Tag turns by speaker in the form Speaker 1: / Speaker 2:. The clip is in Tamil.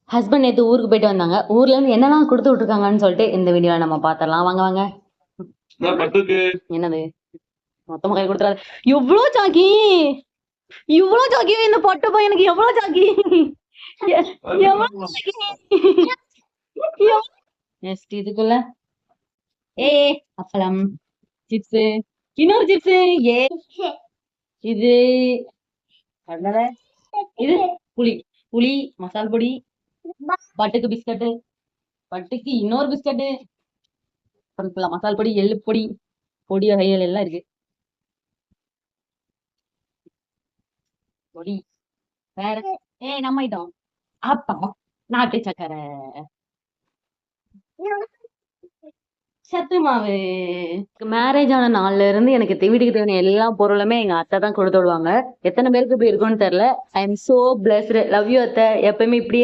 Speaker 1: ஹஸ்பண்ட் நேத்து ஊருக்கு போயிட்டு வந்தாங்க. ஊர்ல இருந்து என்னலாம் குடுத்து விட்டுருக்காங்கன்னு சொல்லிட்டு இந்த வீடியோல நம்ம பாத்துரலாம். வாங்க வாங்க. என்னது? மொத்தமா கை குடுத்துறாத. எவ்ளோ ஜாக்கி? இவ்ளோ ஜாக்கி இந்த பட்டு பையனுக்கு எவ்ளோ ஜாக்கி? எவ்ளோ ஜாக்கி? நெக்ஸ்ட் இதுக்குள்ள அப்பளம், சிப்ஸ், இன்னொரு சிப்ஸ். ஏ இது என்னது? இது புளி. புளி, மசால் பொடி, பட்டுக்கு பிஸ்கட்டு, பட்டுக்கு இன்னொரு பிஸ்கட்டு, மசால் பொடி, எள்ளு பொடி, பொடி வகைகள் எல்லாம் இருக்கு. பொடி வேற நம்ம ஐட்டம் அப்பா நாட்டு சக்கரை, சத்து மாவு. மேரேஜ் ஆன நாள்ல இருந்து எனக்கு வீட்டுக்கு தேவையான எல்லா பொருளுமே எங்க அத்தை தான் கொடுத்து விடுவாங்க. எத்தனை பேருக்கு இப்படி இருக்கும்னு தெரியல. I am so blessed. Love you அத்தை. எப்பயுமே இப்படியே